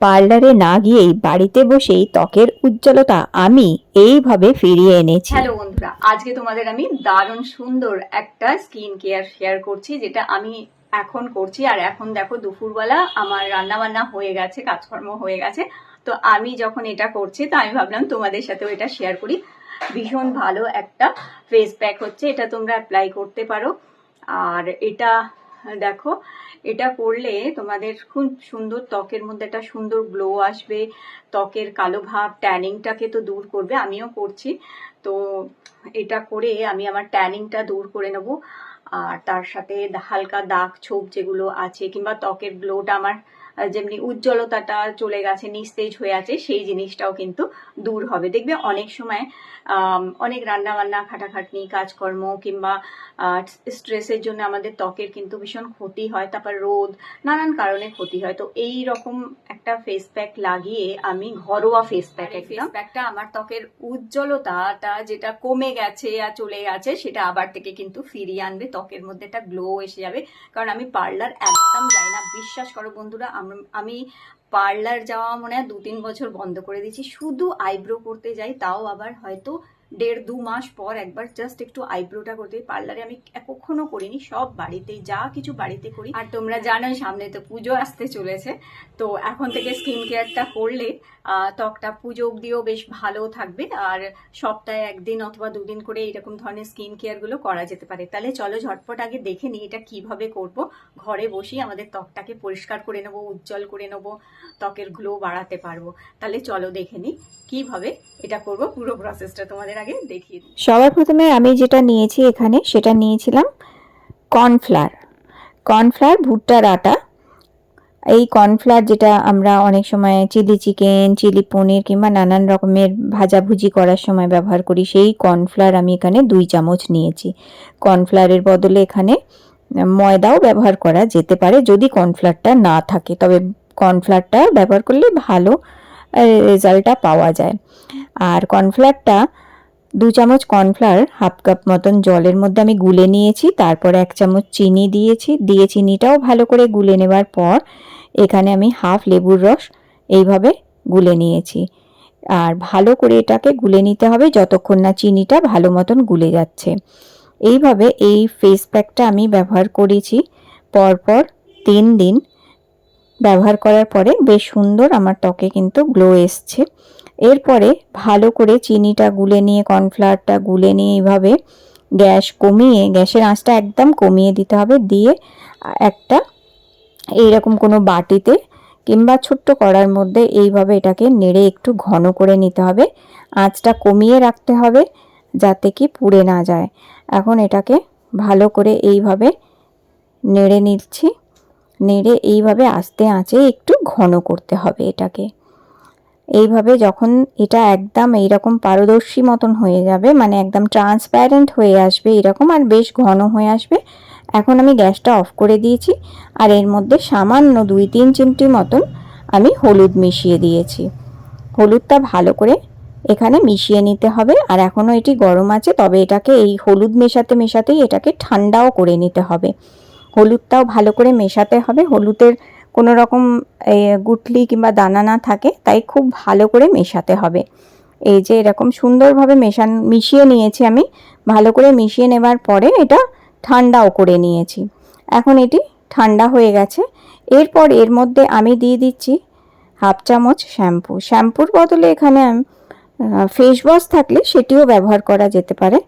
পার্লারে না গিয়েই বাড়িতে বসেই ত্বকের উজ্জ্বলতা আমি এইভাবে ফিরিয়ে এনেছি। হ্যালো বন্ধুরা, আজকে তোমাদের আমি দারুণ সুন্দর একটা স্কিন কেয়ার শেয়ার করছি, যেটা আমি এখন করছি। আর এখন দেখো দুপুরবেলা আমার রান্না বান্না হয়ে গেছে, কাজকর্ম হয়ে গেছে। তো আমি যখন এটা করছি, তো আমি ভাবলাম তোমাদের সাথেও এটা শেয়ার করি। ভীষণ ভালো একটা ফেস প্যাক হচ্ছে, এটা তোমরা অ্যাপ্লাই করতে পারো। আর এটা দেখো, এটা করলে তোমাদের খুব সুন্দর ত্বকের মধ্যে একটা সুন্দর গ্লো আসবে, ত্বকের কালো ভাব ট্যানিংটাকে তো দূর করবে। আমিও করছি, তো এটা করে আমি আমার ট্যানিংটা দূর করে নেব। আর তার সাথে হালকা দাগ ছোপ যেগুলো আছে, কিংবা ত্বকের গ্লোটা আমার যেমনি উজ্জ্বলতাটা চলে গেছে, নিস্তেজ হয়ে আছে, সেই জিনিসটাও কিন্তু দূর হবে। দেখবে অনেক সময় অনেক রান্না বান্না, খাটাখাটনি, কাজকর্ম কিংবা স্ট্রেসের জন্য আমাদের ত্বকের কিন্তু ভীষণ ক্ষতি হয়, তারপর রোদ, নানান কারণে ক্ষতি হয়। তো এই রকম একটা ফেস প্যাক লাগিয়ে আমি ঘরোয়া ফেস প্যাক, ফেস প্যাকটা আমার ত্বকের উজ্জ্বলতাটা যেটা কমে গেছে আর চলে গেছে, সেটা আবার থেকে কিন্তু ফিরিয়ে আনবে, ত্বকের মধ্যে একটা গ্লো এসে যাবে। কারণ আমি পার্লার একদম যাই না, বিশ্বাস করো বন্ধুরা, আমি পার্লার যাওয়া মনে হয় 2-3 বছর বন্ধ করে দিয়েছি। শুধু আইব্রো করতে যাই, তাও আবার হয়তো 1.5-2 মাস পর একবার জাস্ট একটু আইব্রোটা করতে। পার্লারে আমি কখনো করিনি, সব বাড়িতেই, যা কিছু বাড়িতে করি। আর তোমরা জানোই সামনে তো পুজো আসতে চলেছে, তো এখন থেকে স্কিন কেয়ারটা করলে ত্বকটা পুজো অবধিও বেশ ভালো থাকবে। আর সপ্তাহে 1 দিন অথবা 2 দিন করে এরকম ধরনের স্কিন কেয়ার গুলো করা যেতে পারে। তাহলে চলো ঝটপট আগে দেখে নিই এটা কিভাবে করব। ঘরে বসেই আমাদের ত্বকটাকে পরিষ্কার করে নেবো, উজ্জ্বল করে নেবো, ত্বকের গ্লো বাড়াতে পারবো। তাহলে চলো দেখে নিই কিভাবে এটা করব। পুরো প্রসেসটা তোমাদের আগে দেখিয়ে দিই। সবার প্রথমে আমি যেটা নিয়েছি এখানে, সেটা নিয়েছিলাম কর্নফ্লাওয়ার, ভুট্টার আটা। এই কর্নফ্লাওয়ার যেটা আমরা অনেক সময় চিলি চিকেন, চিলি পনির কিংবা নানান রকমের ভাজাভুজি করার সময় ব্যবহার করি, সেই কর্নফ্লাওয়ার আমি এখানে 2 চামচ নিয়েছি। কর্নফ্লাওয়ারের বদলে এখানে ময়দাও ব্যবহার করা যেতে পারে যদি কর্নফ্লাওয়ারটা না থাকে, তবে কর্নফ্লাওয়ারটা ব্যবহার করলে ভালো রেজাল্টটা পাওয়া যায়। আর কর্নফ্লাওয়ারটা 2 চামচ কর্নফ্লাওয়ার 1/2 কাপ মতন জলের মধ্যে আমি গুলে নিয়েছি। তারপর 1 চামচ চিনি দিয়ে চিনিটাও ভালো করে গুলে নেবার পর এখানে আমি 1/2 লেবুর রস এইভাবে গুলে নিয়েছি। আর ভালো করে এটাকে গুলে নিতে হবে যতক্ষণ না চিনিটা ভালো মতন গুলে যাচ্ছে। এইভাবে এই ফেস প্যাকটা আমি ব্যবহার করেছি পরপর 3 দিন। ব্যবহার করার পরে বেশ সুন্দর আমার ত্বকে কিন্তু গ্লো এসছে। এরপরে ভালো করে চিনিটা গুলে নিয়ে, কর্নফ্লাওয়ারটা গুলে নিয়ে এইভাবে গ্যাসের আঁচটা একদম কমিয়ে দিতে হবে। দিয়ে একটা এইরকম কোনো বাটিতে কিংবা ছোট্ট কড়ার মধ্যে এইভাবে এটাকে নেড়ে একটু ঘন করে নিতে হবে। আঁচটা কমিয়ে রাখতে হবে যাতে কি পুড়ে না যায়। এখন এটাকে ভালো করে এইভাবে নেড়ে নিচ্ছি। নেড়ে এইভাবে আস্তে আঁচে একটু ঘন করতে হবে এটাকে। এইভাবে যখন এটা একদম এইরকম পারদর্শী মতন হয়ে যাবে, মানে একদম ট্রান্সপ্যারেন্ট হয়ে আসবে এরকম, আর বেশ ঘন হয়ে আসবে, এখন আমি গ্যাসটা অফ করে দিয়েছি। আর এর মধ্যে সামান্য 2-3 চিমটি মতন আমি হলুদ মিশিয়ে দিয়েছি। হলুদটা ভালো করে এখানে মিশিয়ে নিতে হবে। আর এখনও এটি গরম আছে, তবে এটাকে এই হলুদ মেশাতেই এটাকে ঠান্ডাও করে নিতে হবে। হলুদটাও ভালো করে মেশাতে হবে, হলুদের কোনো রকম গুটলি কিংবা দানা না থাকে, তাই খুব ভালো করে মেশাতে হবে। এই যে এরকম সুন্দরভাবে মিশিয়ে নিয়েছি আমি। ভালো করে মিশিয়ে নেবার পরে এটা ঠান্ডাও করে নিয়েছি। এখন এটি ঠান্ডা হয়ে গেছে। এরপর এর মধ্যে আমি দিয়ে দিচ্ছি 1/2 চামচ শ্যাম্পুর বদলে এখানে ফেস ওয়াশ থাকলে সেটিও ব্যবহার করা যেতে পারে।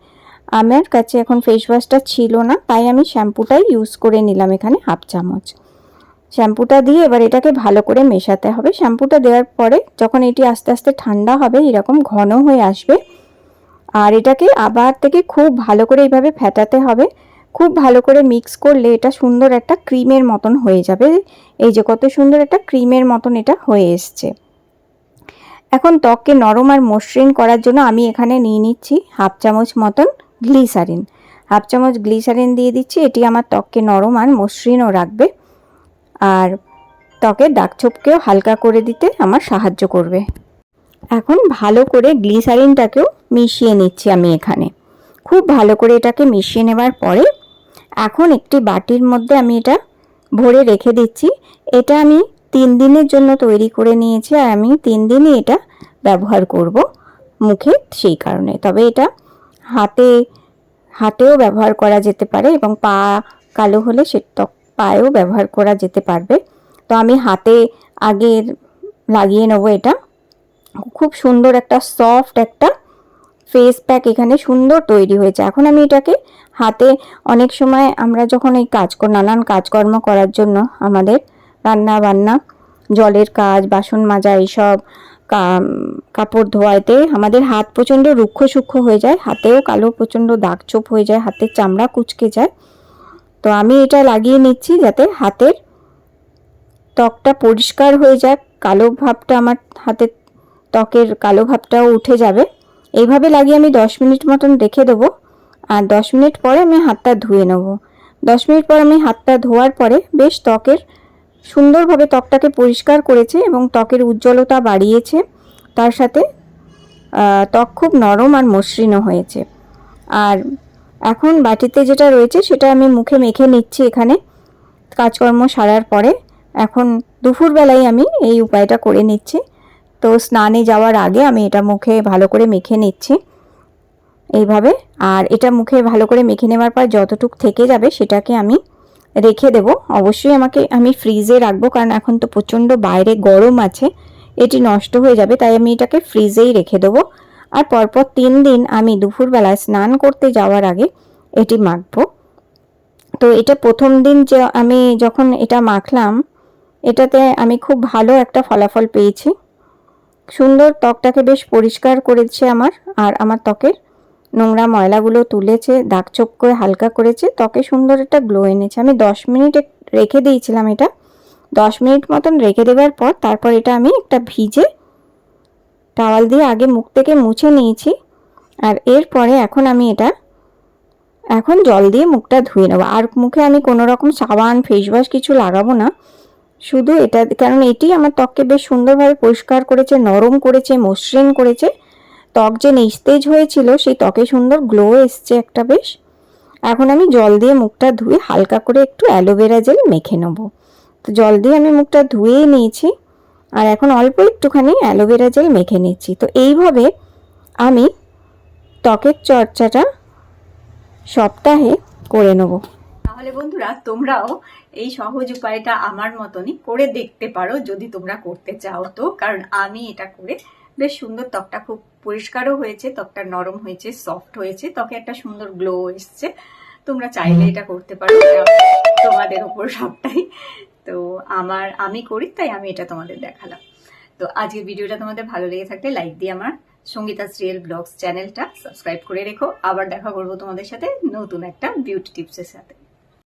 আমার কাছে এখন ফেস ওয়াশটা ছিল না, তাই আমি শ্যাম্পুটাই ইউজ করে নিলাম এখানে 1/2 চামচ। শ্যাম্পুটা দিয়ে এবার এটাকে ভালো করে মেশাতে হবে। শ্যাম্পুটা দেওয়ার পরে যখন এটি আস্তে আস্তে ঠান্ডা হবে, এরকম ঘন হয়ে আসবে, আর এটাকে আবার থেকে খুব ভালো করে এইভাবে ফেটাতে হবে। খুব ভালো করে মিক্স করলে এটা সুন্দর একটা ক্রিমের মতন হয়ে যাবে। এই যে কত সুন্দর একটা ক্রিমের মতন এটা হয়ে এসছে। এখন ত্বককে নরম আর মসৃণ করার জন্য আমি এখানে নিয়ে নিচ্ছি 1/2 চামচ মতন গ্লিসারিন। 1/2 চামচ গ্লিসারিন দিয়ে দিচ্ছি। এটি আমার ত্বককে নরম আর মসৃণও রাখবে, আর ত্বকের দাগছোপকেও হালকা করে দিতে আমার সাহায্য করবে। এখন ভালো করে গ্লিসারিনটাকেও মিশিয়ে নিচ্ছি আমি এখানে। খুব ভালো করে এটাকে মিশিয়ে নেবার পরে এখন একটি বাটির মধ্যে আমি এটা ভরে রেখে দিচ্ছি। এটা আমি 3 দিনের জন্য তৈরি করে নিয়েছি, আর আমি 3 দিনই এটা ব্যবহার করব মুখে, সেই কারণে। তবে এটা হাতেও ব্যবহার করা যেতে পারে, এবং পা কালো হলে সে পায়েও ব্যবহার করা যেতে পারবে। তো আমি হাতে আগে লাগিয়ে নেব। এটা খুব সুন্দর একটা সফট একটা ফেস প্যাক এখানে সুন্দর তৈরি হয়েছে। এখন আমি এটাকে হাতে, অনেক সময় আমরা যখন এই নানান কাজকর্ম করার জন্য আমাদের রান্না বান্না, জলের কাজ, বাসন মাজা, এইসব কাপড় ধোয়াতে আমাদের হাত প্রচণ্ড রুক্ষ সূক্ষ্ম হয়ে যায়, হাতেও কালো প্রচণ্ড দাগ ছোপ হয়ে যায়, হাতের চামড়া কুঁচকে যায়। তো আমি এটা লাগিয়ে নিচ্ছি যাতে হাতের ত্বকটা পরিষ্কার হয়ে যায়, কালো ভাবটা, আমার হাতের ত্বকের কালো ভাবটাও উঠে যাবে। এইভাবে লাগিয়ে আমি 10 মিনিট মতন রেখে দেবো, আর 10 মিনিট পরে আমি হাতটা ধুয়ে নেব। 10 মিনিট পর আমি হাতটা ধোয়ার পরে বেশ সুন্দরভাবে ত্বকটাকে পরিষ্কার করেছে এবং ত্বকের উজ্জ্বলতা বাড়িয়েছে, তার সাথে ত্বক খুব নরম আর মসৃণও হয়েছে। আর এখন বাটিতে যেটা রয়েছে সেটা আমি মুখে মেখে নিচ্ছি। এখানে কাজকর্ম সারার পরে এখন দুপুরবেলায় আমি এই উপায়টা করে নিচ্ছি। তো স্নানে যাওয়ার আগে আমি এটা মুখে ভালো করে মেখে নিচ্ছি এইভাবে। আর এটা মুখে ভালো করে মেখে নেওয়ার পর যতটুক থেকে যাবে সেটাকে আমি রেখে দেব। অবশ্যই আমি ফ্রিজে রাখবো, কারণ এখন তো প্রচণ্ড বাইরে গরম আছে, এটি নষ্ট হয়ে যাবে, তাই আমি এটাকে ফ্রিজেই রেখে দেবো। আর পরপর 3 দিন আমি দুপুরবেলায় স্নান করতে যাওয়ার আগে এটি মাখবো। তো এটা প্রথম দিন যে আমি যখন এটা মাখলাম, এটাতে আমি খুব ভালো একটা ফলাফল পেয়েছি। সুন্দর ত্বকটাকে বেশ পরিষ্কার করেছে আমার, আর আমার ত্বকের নোংরা ময়লাগুলো তুলেছে, দাগ চোখ করে হালকা করেছে, ত্বকে সুন্দর একটা গ্লো এনেছে। আমি 10 মিনিট রেখে দিয়েছিলাম এটা। 10 মিনিট মতন রেখে দেওয়ার পর তারপর এটা আমি একটা ভিজে টাওয়াল দিয়ে আগে মুখ থেকে মুছে নিয়েছি। আর এরপরে এখন জল দিয়ে মুখটা ধুয়ে নেবো। আর মুখে আমি কোনো রকম সাবান, ফেস ওয়াশ কিছু লাগাবো না, শুধু এটা, কারণ এটি আমার ত্বককে বেশ সুন্দরভাবে পরিষ্কার করেছে, নরম করেছে, মসৃণ করেছে। ত্বক যে নিস্তেজ হয়েছিল সেই ত্বকে সুন্দর গ্লো এসছে একটা বেশ। এখন আমি জল দিয়ে মুখটা ধুয়ে হালকা করে একটু অ্যালোভেরা জেল মেখে নেবো। তো জল দিয়ে আমি মুখটা ধুয়ে নিয়েছি, আর এখন অল্প একটুখানি অ্যালোভেরা জেল মেখে নিচ্ছি। তো এইভাবে আমি ত্বকের চর্চাটা সপ্তাহে করে নেব। তাহলে বন্ধুরা, তোমরাও এই সহজ উপায়টা আমার মতনই করে দেখতে পারো যদি তোমরা করতে চাও তো। কারণ আমি এটা করে বেশ সুন্দর, ত্বকটা খুব পরিষ্কারও হয়েছে, ত্বকটা নরম হয়েছে, সফট হয়েছে, ত্বকে একটা সুন্দর গ্লো এসছে। তোমরা চাইলে এটা করতে পারো, এটা তোমাদের উপর সবটাই। তো আমি করি, তাই আমি এটা তোমাদের দেখালাম। তো আজকের ভিডিওটা তোমাদের ভালো লেগে থাকলে লাইক দিয়ে আমার সঙ্গীতাস রিয়েল ব্লগস চ্যানেলটা সাবস্ক্রাইব করে রেখো। আবার দেখা করবো তোমাদের সাথে নতুন একটা বিউটি টিপসের সাথে।